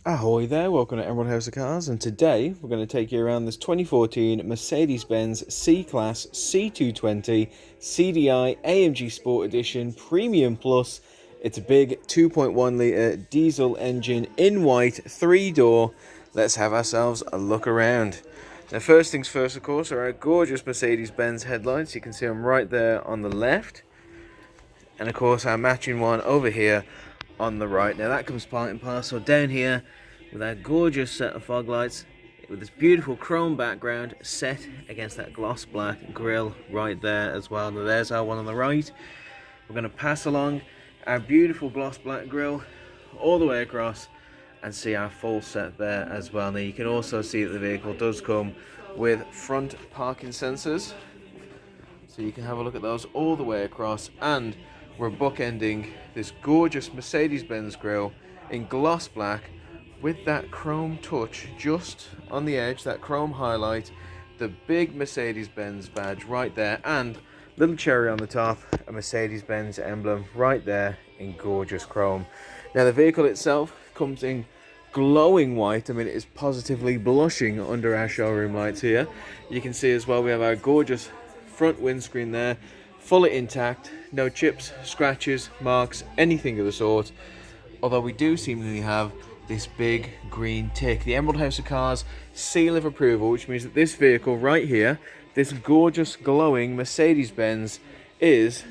Ahoy there, welcome to Emerald House of Cars, and today we're going to take you around this 2014 Mercedes-Benz C-Class C220 CDI AMG Sport Edition Premium Plus. It's a big 2.1 litre diesel engine in white, 3-door. Let's have ourselves a look around. Now first things first, of course, are our gorgeous Mercedes-Benz headlights. You can see them right there on the left. And of course our matching one over here on the right. Now that comes part and parcel down here with our gorgeous set of fog lights with this beautiful chrome background set against that gloss black grille right there as well. Now there's our one on the right. We're going to pass along our beautiful gloss black grille all the way across and see our full set there as well. Now you can also see that the vehicle does come with front parking sensors, so you can have a look at those all the way across, and we're bookending this gorgeous Mercedes-Benz grille in gloss black with that chrome touch just on the edge, that chrome highlight, the big Mercedes-Benz badge right there, and little cherry on the top, a Mercedes-Benz emblem right there in gorgeous chrome. Now the vehicle itself comes in glowing white. I mean, it is positively blushing under our showroom lights here. You can see as well we have our gorgeous front windscreen there, fully intact, no chips, scratches, marks, anything of the sort, although we do seemingly have this big green tick, the Emerald House of Cars seal of approval, which means that this vehicle right here, this gorgeous glowing Mercedes-Benz, is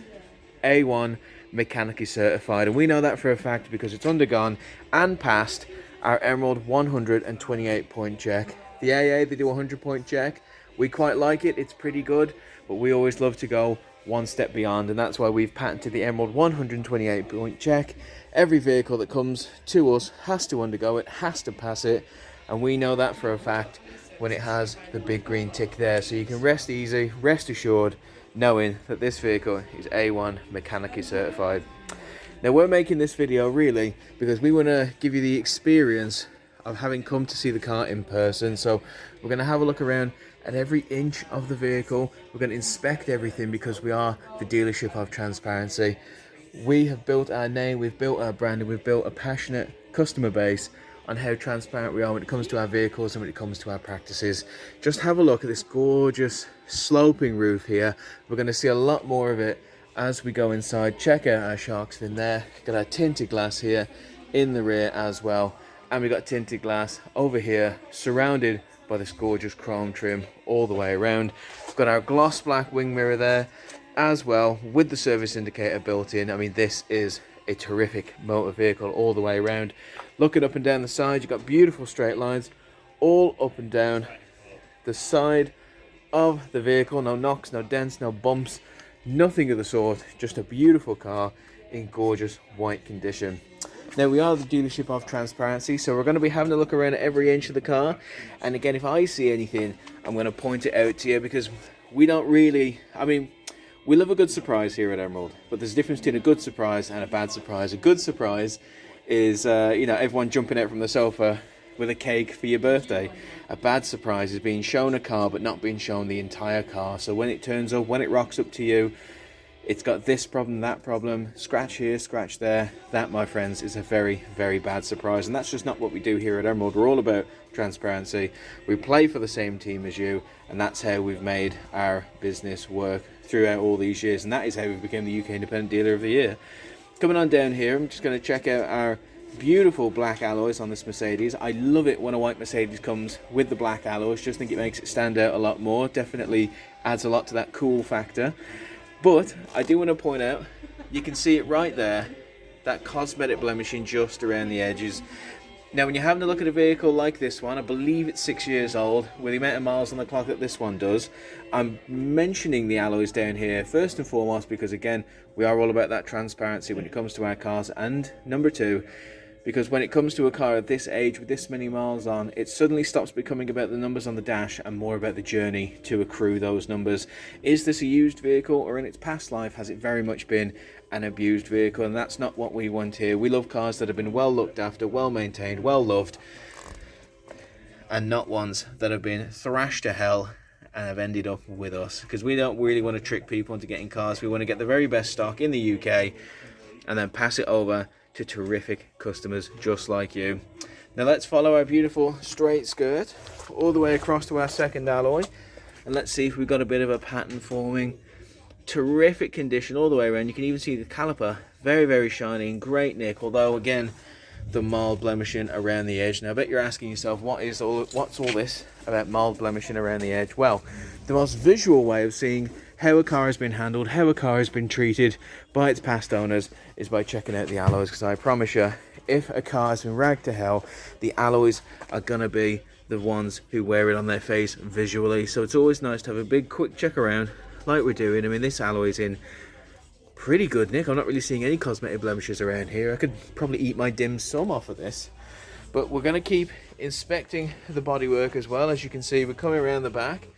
A1 mechanically certified, and we know that for a fact because it's undergone and passed our Emerald 128 point check. The AA, they do a 100-point check. We quite like it, it's pretty good, but we always love to go one step beyond, and that's why we've patented the Emerald 128 point check. Every vehicle that comes to us has to undergo it, has to pass it, and we know that for a fact when it has the big green tick there. So you can rest easy, rest assured, knowing that this vehicle is A1 mechanically certified. Now we're making this video really because we want to give you the experience of having come to see the car in person. So we're going to have a look around at every inch of the vehicle. We're going to inspect everything because we are the dealership of transparency. We have built our name, we've built our brand, and we've built a passionate customer base on how transparent we are when it comes to our vehicles and when it comes to our practices. Just have a look at this gorgeous sloping roof here. We're going to see a lot more of it as we go inside. Check out our shark fin there. Got our tinted glass here in the rear as well, and we've got tinted glass over here surrounded by this gorgeous chrome trim all the way around. We've got our gloss black wing mirror there as well with the service indicator built in. I mean, this is a terrific motor vehicle all the way around. Looking up and down the side, you've got beautiful straight lines all up and down the side of the vehicle. No knocks, no dents, no bumps, nothing of the sort. Just a beautiful car in gorgeous white condition. Now we are the dealership of transparency, so we're going to be having a look around at every inch of the car, and again, if I see anything, I'm going to point it out to you, because we don't really, I mean, we love a good surprise here at Emerald, but there's a difference between a good surprise and a bad surprise. A good surprise is, you know, everyone jumping out from the sofa with a cake for your birthday. A bad surprise is being shown a car but not being shown the entire car. So when it turns up, when it rocks up to you, it's got this problem, that problem, scratch here, scratch there. That, my friends, is a very, very bad surprise. And that's just not what we do here at Emerald. We're all about transparency. We play for the same team as you, and that's how we've made our business work throughout all these years. And that is how we became the UK Independent Dealer of the Year. Coming on down here, I'm just going to check out our beautiful black alloys on this Mercedes. I love it when a white Mercedes comes with the black alloys. Just think it makes it stand out a lot more. Definitely adds a lot to that cool factor. But I do want to point out, you can see it right there, that cosmetic blemishing just around the edges. Now when you're having a look at a vehicle like this one, I believe it's 6 years old, with the amount of miles on the clock that this one does, I'm mentioning the alloys down here first and foremost because, again, we are all about that transparency when it comes to our cars, and number two, because when it comes to a car at this age with this many miles on, it suddenly stops becoming about the numbers on the dash and more about the journey to accrue those numbers. Is this a used vehicle, or in its past life has it very much been an abused vehicle? And that's not what we want here. We love cars that have been well looked after, well maintained, well loved, and not ones that have been thrashed to hell and have ended up with us, because we don't really want to trick people into getting cars. We want to get the very best stock in the UK and then pass it over to terrific customers just like you. Now let's follow our beautiful straight skirt all the way across to our second alloy, and let's see if we've got a bit of a pattern forming. Terrific condition all the way around. You can even see the caliper, very, very shiny and great nick, although again, the mild blemishing around the edge. Now I bet you're asking yourself, what's all this about mild blemishing around the edge? Well, the most visual way of seeing how a car has been handled, how a car has been treated by its past owners, is by checking out the alloys, because I promise you, if a car has been ragged to hell, the alloys are gonna be the ones who wear it on their face visually. So it's always nice to have a big quick check around like we're doing. I mean, this alloy's in pretty good nick. I'm not really seeing any cosmetic blemishes around here. I could probably eat my dim sum off of this, but we're going to keep inspecting the bodywork as well. As you can see, we're coming around the back,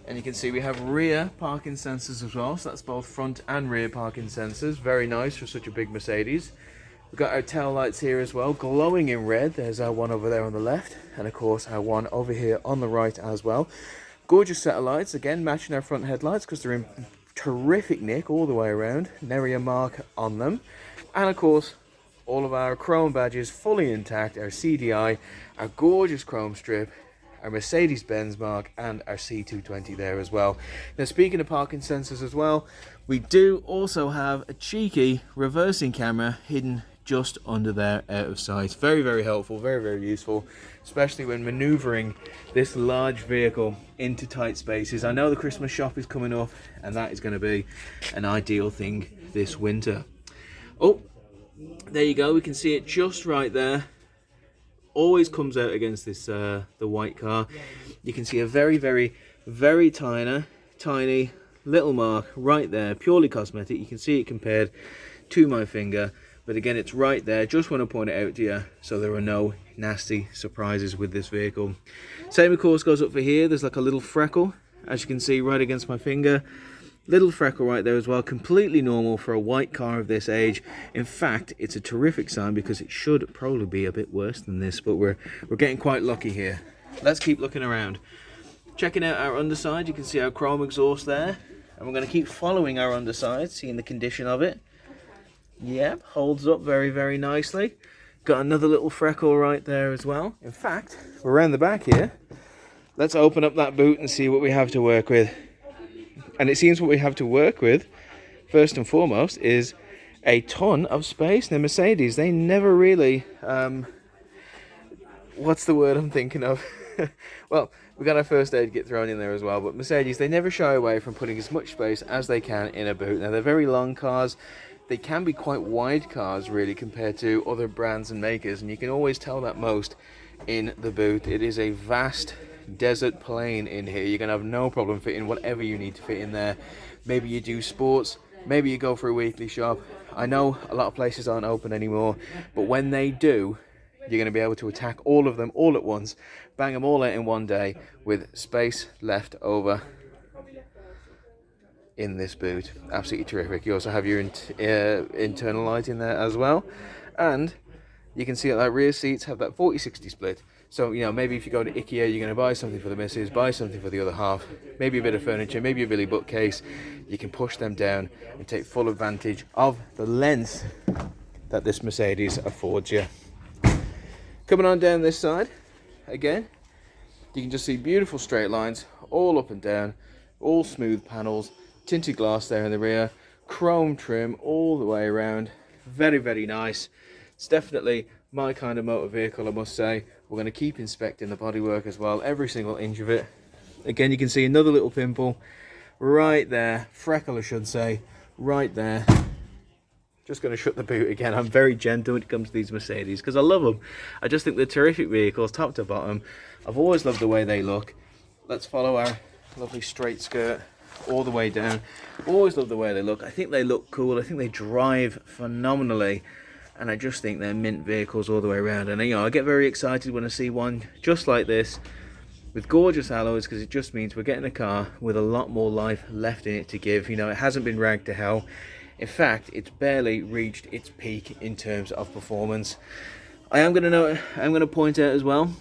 and you can see we have rear parking sensors as well, so that's both front and rear parking sensors. Very nice for such a big Mercedes. We've got our tail lights here as well, glowing in red. There's our one over there on the left, and of course our one over here on the right as well. Gorgeous set of lights, again matching our front headlights because they're in terrific nick all the way around. Nary a mark on them. And of course, all of our chrome badges fully intact, our CDI, our gorgeous chrome strip, our Mercedes-Benz mark, and our C220 there as well. Now, speaking of parking sensors as well, we do also have a cheeky reversing camera hidden just under there, out of sight. Very, very helpful, very, very useful, especially when maneuvering this large vehicle into tight spaces. I know the Christmas shop is coming up, and that is going to be an ideal thing this winter. Oh, there you go, we can see it just right there. Always comes out against this the white car. You can see a very, very, very tiny little mark right there, purely cosmetic. You can see it compared to my finger, but again, it's right there. Just want to point it out to you so there are no nasty surprises with this vehicle. Same of course goes up for here. There's like a little freckle, as you can see right against my finger. Little freckle right there as well, completely normal for a white car of this age. In fact, it's a terrific sign because it should probably be a bit worse than this, but we're getting quite lucky here. Let's keep looking around. Checking out our underside, you can see our chrome exhaust there, and we're going to keep following our underside, seeing the condition of it. Yep, holds up very, very nicely. Got another little freckle right there as well. In fact, we're around the back here. Let's open up that boot and see what we have to work with. And it seems what we have to work with, first and foremost, is a ton of space. Now, Mercedes, they never really, what's the word I'm thinking of? Well, we've got our first aid kit thrown in there as well, but Mercedes, they never shy away from putting as much space as they can in a boot. Now, they're very long cars. They can be quite wide cars, really, compared to other brands and makers, and you can always tell that most in the boot. It is a vast desert plain in here. You're gonna have no problem fitting whatever you need to fit in there. Maybe you do sports, maybe you go for a weekly shop. I know a lot of places aren't open anymore, but when they do, you're going to be able to attack all of them all at once, bang them all out in one day with space left over in this boot. Absolutely terrific. You also have your internal light in there as well, and you can see that our rear seats have that 40-60 split. So, you know, maybe if you go to IKEA, you're going to buy something for the missus, buy something for the other half, maybe a bit of furniture, maybe a Billy bookcase. You can push them down and take full advantage of the length that this Mercedes affords you. Coming on down this side, again, you can just see beautiful straight lines all up and down, all smooth panels, tinted glass there in the rear, chrome trim all the way around. Very, very nice. It's definitely my kind of motor vehicle, I must say. We're going to keep inspecting the bodywork as well, every single inch of it. Again, you can see another little pimple right there, freckle I should say, right there. Just going to shut the boot again. I'm very gentle when it comes to these Mercedes because I love them. I just think they're terrific vehicles, top to bottom. I've always loved the way they look. Let's follow our lovely straight skirt all the way down. Always love the way they look. I think they look cool. I think they drive phenomenally. And I just think they're mint vehicles all the way around. And you know, I get very excited when I see one just like this with gorgeous alloys, because it just means we're getting a car with a lot more life left in it to give. You know, it hasn't been ragged to hell. In fact, it's barely reached its peak in terms of performance. I'm going to point out as well,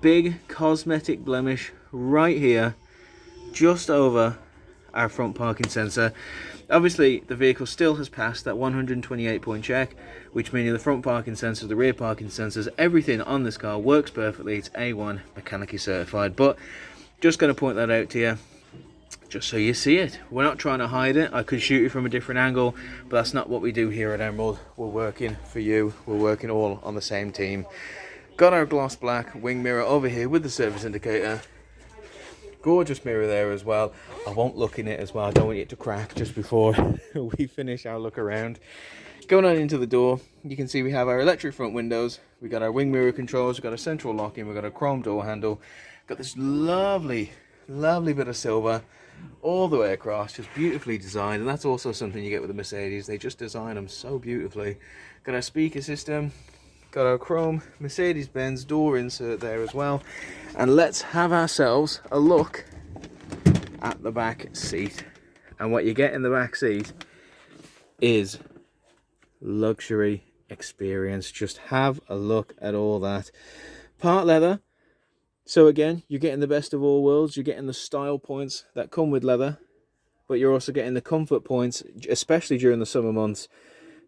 big cosmetic blemish right here, just over our front parking sensor. Obviously, the vehicle still has passed that 128 point check, which means the front parking sensors, the rear parking sensors, everything on this car works perfectly. It's A1 mechanically certified. But just going to point that out to you, just so you see it. We're not trying to hide it. I could shoot you from a different angle, but that's not what we do here at Emerald. We're working for you. We're working all on the same team. Got our gloss black wing mirror over here with the service indicator. Gorgeous mirror there as well. I won't look in it as well. I don't want it to crack just before we finish our look around. Going on into the door, you can see we have our electric front windows. We got our wing mirror controls. We've got a central locking. We've got a chrome door handle. Got this lovely bit of silver all the way across, just beautifully designed. And that's also something you get with the Mercedes. They just design them so beautifully. Got our speaker system. Got our chrome Mercedes-Benz door insert there as well. And let's have ourselves a look at the back seat. And what you get in the back seat is luxury experience. Just have a look at all that. Part leather. So again, you're getting the best of all worlds. You're getting the style points that come with leather, but you're also getting the comfort points, especially during the summer months,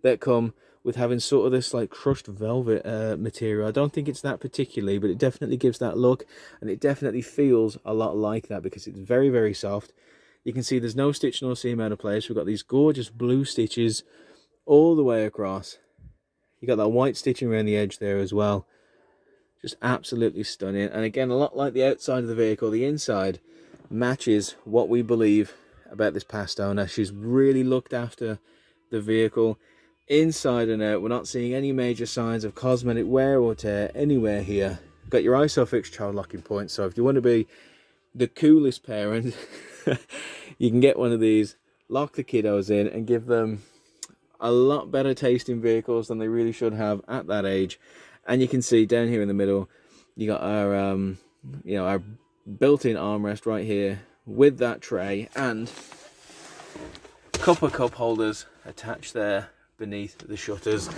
that come with having sort of this like crushed velvet material. I don't think it's that particularly, but it definitely gives that look, and it definitely feels a lot like that because it's very, very soft. You can see there's no stitch nor seam out of place. We've got these gorgeous blue stitches all the way across. You got that white stitching around the edge there as well. Just absolutely stunning. And again, a lot like the outside of the vehicle, the inside matches what we believe about this past owner. She's really looked after the vehicle inside and out. We're not seeing any major signs of cosmetic wear or tear anywhere here. Got your Isofix child locking point, so if you want to be the coolest parent, you can get one of these, lock the kiddos in, and give them a lot better tasting vehicles than they really should have at that age. And you can see down here in the middle, you got our our built-in armrest right here with that tray, and a couple of cup holders attached there beneath the shutters.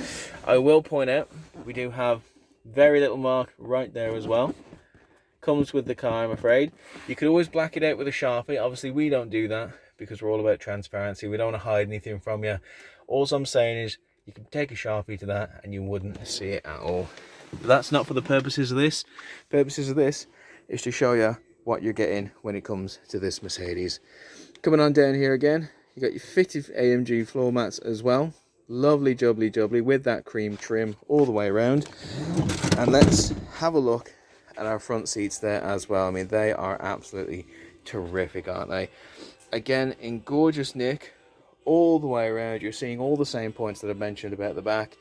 I will point out we do have very little mark right there as well. Comes with the car, I'm afraid. You could always black it out with a Sharpie. Obviously we don't do that because we're all about transparency. We don't want to hide anything from you. All I'm saying is you can take a Sharpie to that and you wouldn't see it at all. But that's not for the purposes of this. Purposes of this is to show you what you're getting when it comes to this Mercedes. Coming on down here again, you got your fitted AMG floor mats as well. Lovely jubbly with that cream trim all the way around. And let's have a look at our front seats there as well. I mean, they are absolutely terrific, aren't they? Again, in gorgeous nick all the way around. You're seeing all the same points that I mentioned about the back.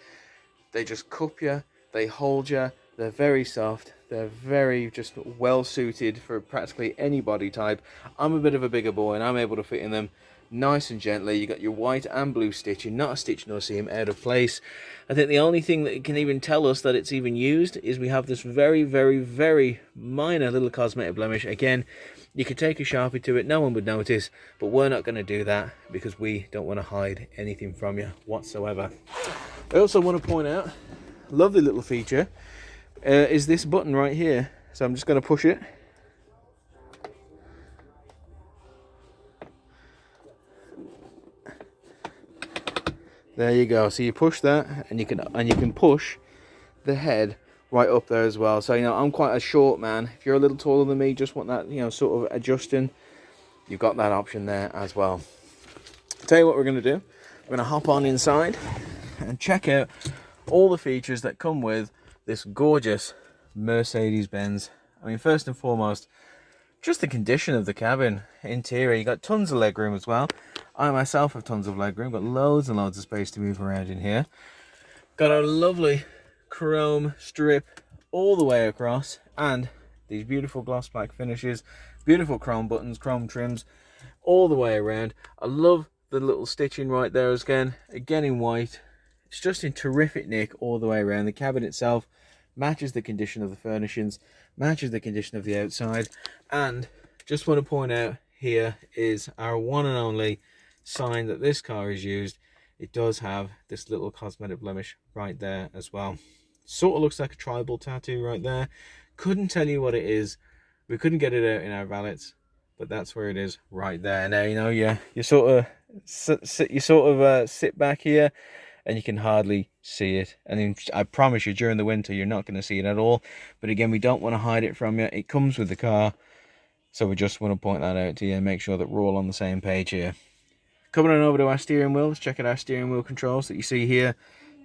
They just cup you, they hold you, they're very soft, they're very just well suited for practically any body type. I'm a bit of a bigger boy and I'm able to fit in them nice and gently. You got your white and blue stitching, not a stitch nor seam out of place. I think the only thing that can even tell us that it's even used is we have this very, very, very minor little cosmetic blemish. Again, you could take a Sharpie to it, no one would notice, but we're not going to do that because we don't want to hide anything from you whatsoever. I also want to point out, lovely little feature, is this button right here. So I'm just going to push it. There you go. So you push that, and you can push the head right up there as well. So I'm quite a short man. If you're a little taller than me, just want that sort of adjusting, you've got that option there as well. I'll tell you what we're going to do. We're going to hop on inside and check out all the features that come with this gorgeous Mercedes-Benz. I mean, first and foremost, just the condition of the cabin. Interior, you got tons of legroom as well. I myself have tons of legroom, got loads and loads of space to move around in here. Got a lovely chrome strip all the way across, and these beautiful gloss black finishes, beautiful chrome buttons, chrome trims all the way around. I love the little stitching right there again in white. It's just in terrific nick all the way around. The cabin itself matches the condition of the furnishings, matches the condition of the outside, and just want to point out here is our one and only sign that this car is used. It does have this little cosmetic blemish right there as well. Sort of looks like a tribal tattoo right there. Couldn't tell you what it is. We couldn't get it out in our valets. but that's where it is right there. Now, you know, you sort of sit back here and you can hardly see it. And then I promise you, during the winter, you're not going to see it at all. But again, we don't want to hide it from you. It comes with the car. So we just want to point that out to you and make sure that we're all on the same page here. Coming on over to our steering wheel, let's check out our steering wheel controls that you see here.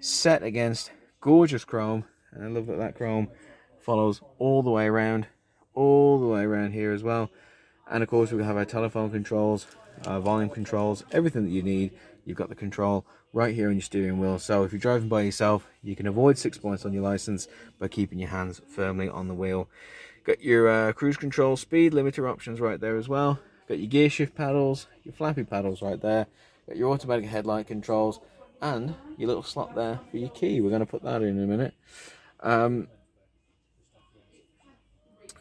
Set against gorgeous chrome. And I love that that chrome follows all the way around here as well. And of course we have our telephone controls, our volume controls, everything that you need. You've got the control right here on your steering wheel. So if you're driving by yourself, you can avoid 6 points on your license by keeping your hands firmly on the wheel. Got your cruise control, speed limiter options right there as well. Got your gear shift paddles, your flappy paddles right there. Got your automatic headlight controls and your little slot there for your key. We're going to put that in a minute.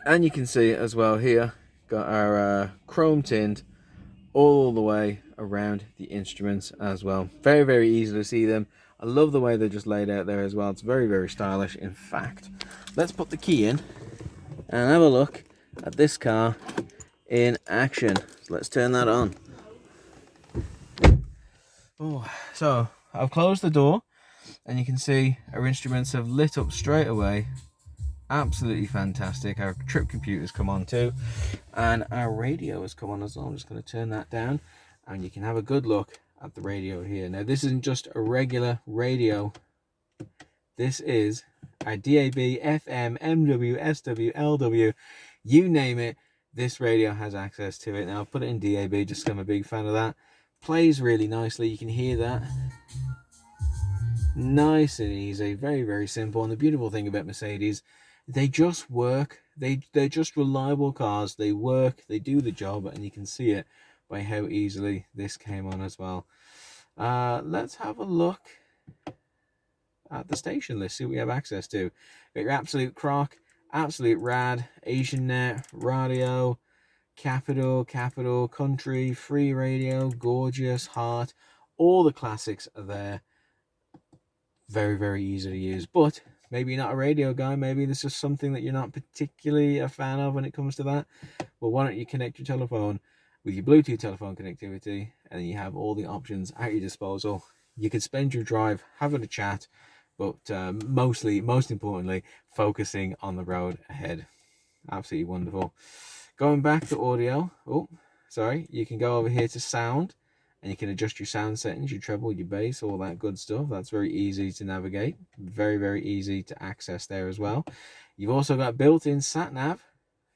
And you can see as well here, got our chrome tint all the way around the instruments as well. Very, very easy to see them. I love the way they're just laid out there as well. It's very, very stylish. In fact, let's put the key in and have a look at this car in action. So let's turn that on. Oh, so I've closed the door and you can see our instruments have lit up straight away. Absolutely fantastic. Our trip computer's come on too, and our radio has come on as well. I'm just going to turn that down and you can have a good look at the radio here. Now this isn't just a regular radio, this is our DABFM, MW, SW, LW, you name it, this radio has access to it. Now I've put it in DAB just because I'm a big fan of that. Plays really nicely, you can hear that. Nice and easy, very, very simple. And the beautiful thing about Mercedes, they just work. They're just reliable cars. They work, they do the job, and you can see it by how easily this came on as well. Let's have a look at the station list, see what we have access to. Got your Absolute Croc, Absolute Rad, Asian Net, Radio, Capital, Country, Free Radio, Gorgeous, Heart. All the classics are there. Very, very easy to use, but maybe you're not a radio guy. Maybe this is something that you're not particularly a fan of when it comes to that. Well, why don't you connect your telephone with your Bluetooth telephone connectivity, and then you have all the options at your disposal. You can spend your drive having a chat, but most importantly, focusing on the road ahead. Absolutely wonderful. Going back to audio, you can go over here to sound, and you can adjust your sound settings, your treble, your bass, all that good stuff. That's very easy to navigate. Very, very easy to access there as well. You've also got built-in sat-nav.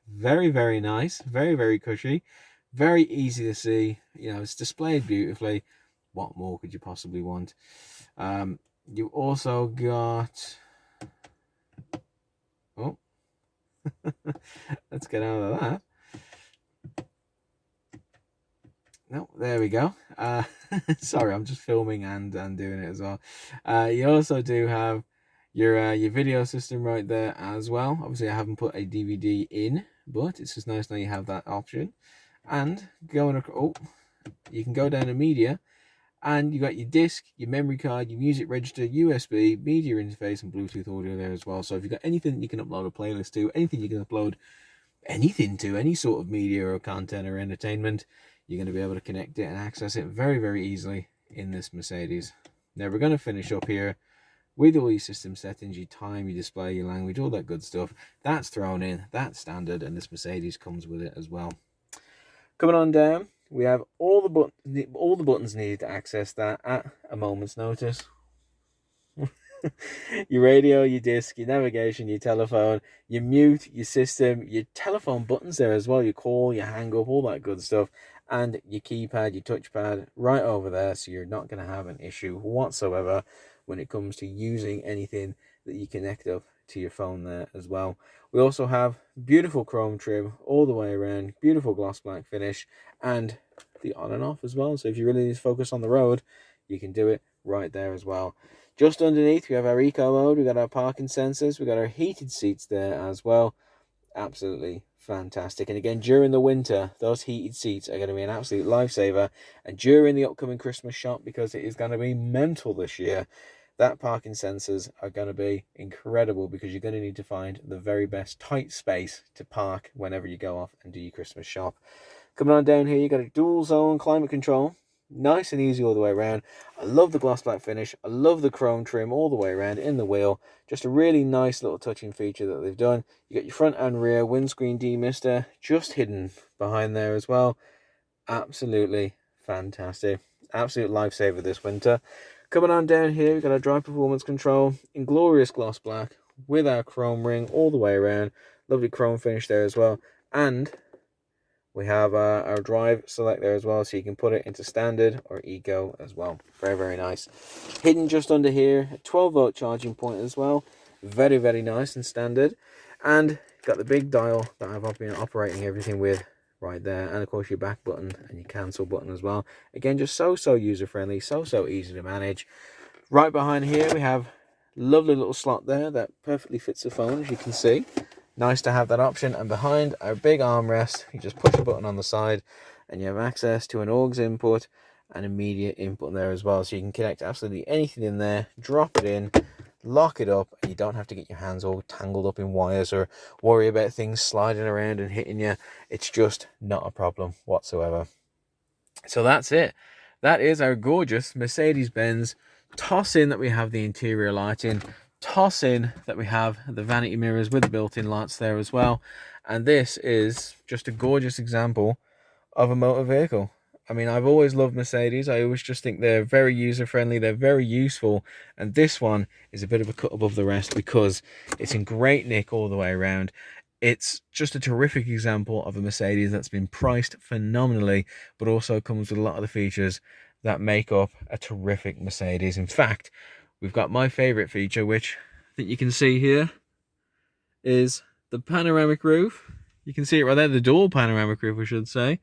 Very, very nice. Very, very cushy. Very easy to see. You know, it's displayed beautifully. What more could you possibly want? You also got... Oh. Let's get out of that. No, there we go. Sorry, I'm just filming and doing it as well. You also do have your video system right there as well. Obviously, I haven't put a DVD in, but it's just nice now you have that option. And you can go down to media, and you got your disc, your memory card, your music register, USB, media interface, and Bluetooth audio there as well. So if you've got anything you can upload a playlist to, anything you can upload anything to, any sort of media or content or entertainment, you're going to be able to connect it and access it very, very easily in this Mercedes. Now we're going to finish up here with all your system settings, your time, your display, your language, all that good stuff. That's thrown in, that's standard, and this Mercedes comes with it as well. Coming on down, we have all the buttons needed to access that at a moment's notice. Your radio, your disc, your navigation, your telephone, your mute, your system, your telephone buttons there as well, your call, your hang up, all that good stuff, and your keypad, your touchpad right over there, so you're not going to have an issue whatsoever when it comes to using anything that you connect up to your phone there as well. We also have beautiful chrome trim all the way around, beautiful gloss black finish, and the on and off as well. So if you really need to focus on the road, you can do it right there as well. Just underneath, we have our eco mode, we got our parking sensors, we got our heated seats there as well. Absolutely fantastic. And again, during the winter, those heated seats are going to be an absolute lifesaver. And during the upcoming Christmas shop, because it is going to be mental this year, that parking sensors are going to be incredible, because you're going to need to find the very best tight space to park whenever you go off and do your Christmas shop. Coming on down here, you got a dual zone climate control. Nice and easy all the way around. I love the gloss black finish. I love the chrome trim all the way around in the wheel. Just a really nice little touching feature that they've done. You got your front and rear windscreen demister just hidden behind there as well. Absolutely fantastic. Absolute lifesaver this winter. Coming on down here, we've got our drive performance control in glorious gloss black with our chrome ring all the way around. Lovely chrome finish there as well. And we have our drive select there as well, so you can put it into standard or eco as well. Very, very nice. Hidden just under here, a 12-volt charging point as well. Very, very nice and standard. And got the big dial that I've been operating everything with right there. And of course your back button and your cancel button as well. Again, just so user-friendly, so easy to manage. Right behind here, we have lovely little slot there that perfectly fits the phone, as you can see. Nice to have that option. And behind our big armrest, you just push a button on the side and you have access to an aux input and immediate input there as well. So you can connect absolutely anything in there, drop it in, lock it up, and you don't have to get your hands all tangled up in wires or worry about things sliding around and hitting you. It's just not a problem whatsoever. So that's it. That is our gorgeous Mercedes-Benz. Toss in that we have the interior lighting. Toss in that we have the vanity mirrors with the built-in lights there as well. And this is just a gorgeous example of a motor vehicle. I mean, I've always loved Mercedes. I always just think they're very user-friendly. They're very useful. And this one is a bit of a cut above the rest because it's in great nick all the way around. It's just a terrific example of a Mercedes that's been priced phenomenally, but also comes with a lot of the features that make up a terrific Mercedes. In fact, we've got my favorite feature, which I think you can see here, is the panoramic roof. You can see it right there, the dual panoramic roof, I should say.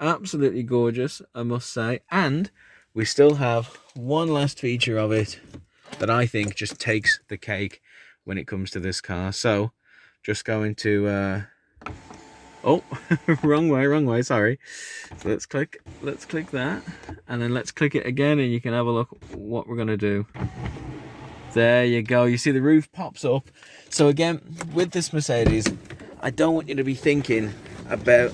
Absolutely gorgeous, I must say. And we still have one last feature of it that I think just takes the cake when it comes to this car. So, just going to... oh, wrong way, sorry. So let's click that, and then let's click it again, and you can have a look what we're going to do. There you go. You see the roof pops up. So again, with this Mercedes, I don't want you to be thinking about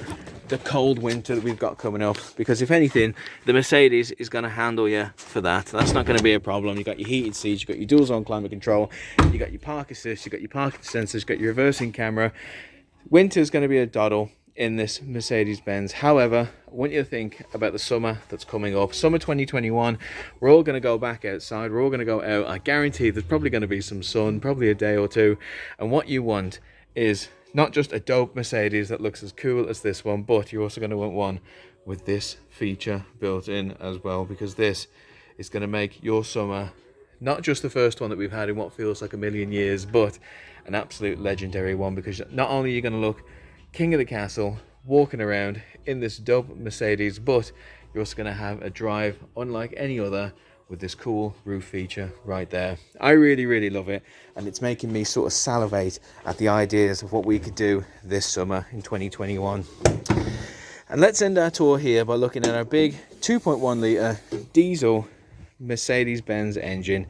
the cold winter that we've got coming up, because if anything, the Mercedes is going to handle you for that. That's not going to be a problem. You've got your heated seats, you've got your dual zone climate control, you've got your park assist, you've got your parking sensors, you've got your reversing camera. Winter's going to be a doddle in this Mercedes-Benz. However, I want you to think about the summer that's coming up. Summer 2021, we're all going to go back outside. We're all going to go out. I guarantee there's probably going to be some sun, probably a day or two. And what you want is not just a dope Mercedes that looks as cool as this one, but you're also going to want one with this feature built in as well, because this is going to make your summer not just the first one that we've had in what feels like a million years, but an absolute legendary one, because not only are you going to look king of the castle walking around in this dope Mercedes, but you're also going to have a drive unlike any other with this cool roof feature right there. I really love it, and it's making me sort of salivate at the ideas of what we could do this summer in 2021. And let's end our tour here by looking at our big 2.1 litre diesel Mercedes-Benz engine.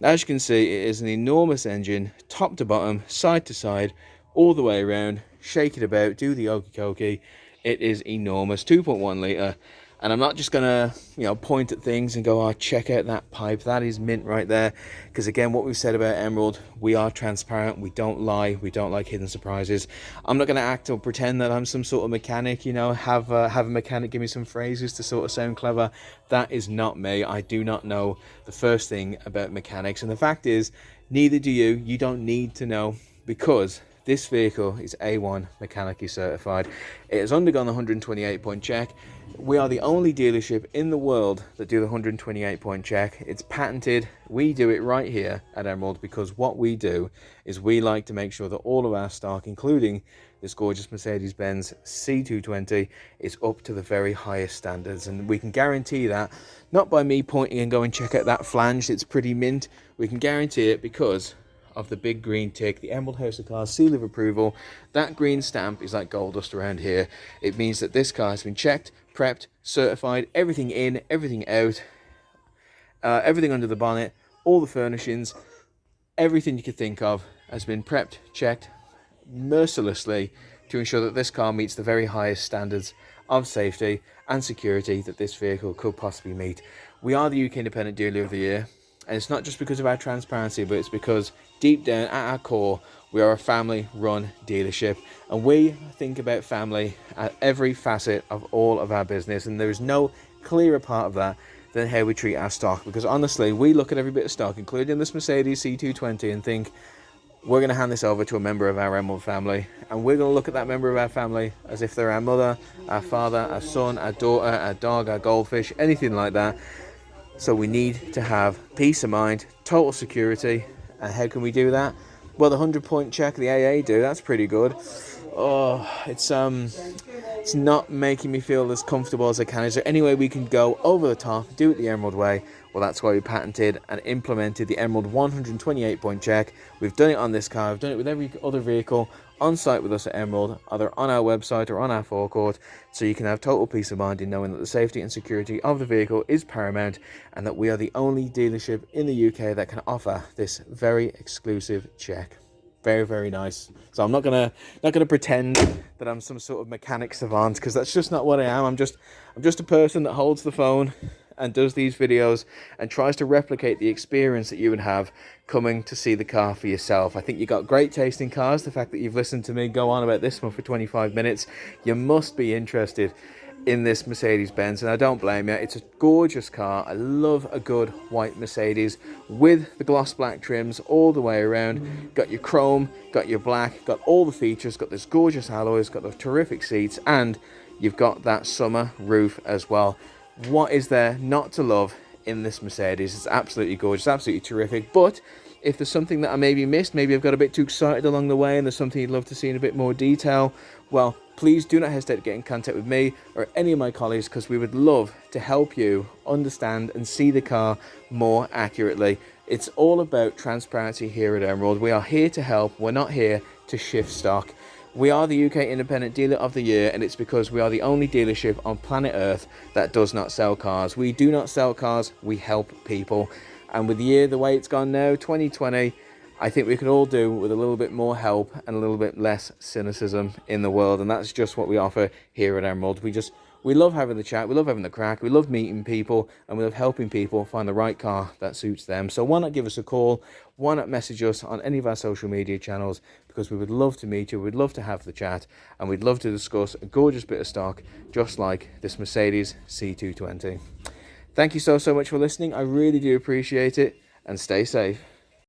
As you can see, it is an enormous engine, top to bottom, side to side, all the way around. Shake it about, do the okie dokie. It is enormous, 2.1 litre. And I'm not just gonna, point at things and go, oh, check out that pipe, that is mint right there. Because again, what we've said about Emerald, we are transparent, we don't lie, we don't like hidden surprises. I'm not gonna act or pretend that I'm some sort of mechanic, have a mechanic give me some phrases to sort of sound clever. That is not me. I do not know the first thing about mechanics. And the fact is, neither do you. You don't need to know, because this vehicle is A1 mechanically certified. It has undergone the 128-point check. We are the only dealership in the world that do the 128-point check. It's patented. We do it right here at Emerald, because what we do is we like to make sure that all of our stock, including this gorgeous Mercedes-Benz C220, is up to the very highest standards. And we can guarantee that, not by me pointing and going, check out that flange, it's pretty mint. We can guarantee it because of the big green tick, the Emerald House of Cars seal of approval. That green stamp is like gold dust around here. It means that this car has been checked, prepped, certified, everything in, everything out, everything under the bonnet, all the furnishings, everything you could think of has been prepped, checked, mercilessly to ensure that this car meets the very highest standards of safety and security that this vehicle could possibly meet. We are the UK Independent Dealer of the Year, and it's not just because of our transparency, but it's because deep down at our core, we are a family-run dealership, and we think about family at every facet of all of our business, and there is no clearer part of that than how we treat our stock. Because honestly, we look at every bit of stock, including this Mercedes C220, and think, we're going to hand this over to a member of our Emerald family, and we're going to look at that member of our family as if they're our mother, our father, our son, our daughter, our dog, our goldfish, anything like that. So we need to have peace of mind, total security. And how can we do that? Well, the 100-point check the AA do, that's pretty good. Oh, it's not making me feel as comfortable as I can. Is there any way we can go over the top, do it the Emerald way? Well, that's why we patented and implemented the Emerald 128-point check. We've done it on this car. We've done it with every other vehicle on site with us at Emerald, either on our website or on our forecourt, so you can have total peace of mind in knowing that the safety and security of the vehicle is paramount, and that we are the only dealership in the UK that can offer this very exclusive check. Very, very nice. So I'm not gonna pretend that I'm some sort of mechanic savant, because that's just not what I am. I'm just a person that holds the phone and does these videos and tries to replicate the experience that you would have coming to see the car for yourself. I think you got great taste in cars. The fact that you've listened to me go on about this one for 25 minutes, you must be interested in this Mercedes-Benz, and I don't blame you. It's a gorgeous car. I love a good white Mercedes with the gloss black trims all the way around. Got your chrome, got your black, got all the features, got this gorgeous alloys, got the terrific seats, and you've got that summer roof as well. What is there not to love in this Mercedes? It's absolutely gorgeous, absolutely terrific. But if there's something that I maybe missed, maybe I've got a bit too excited along the way and there's something you'd love to see in a bit more detail, well, please do not hesitate to get in contact with me or any of my colleagues, because we would love to help you understand and see the car more accurately. It's all about transparency here at Emerald. We are here to help. We're not here to shift stock. We are the UK Independent Dealer of the Year, and it's because we are the only dealership on planet Earth that does not sell cars. We do not sell cars, we help people. And with the year the way it's gone now, 2020, I think we could all do with a little bit more help and a little bit less cynicism in the world. And that's just what we offer here at Emerald. We love having the chat, we love having the crack, we love meeting people, and we love helping people find the right car that suits them. So why not give us a call? Why not message us on any of our social media channels? Because we would love to meet you, we'd love to have the chat, and we'd love to discuss a gorgeous bit of stock, just like this Mercedes C220. Thank you so much for listening. I really do appreciate it, and stay safe.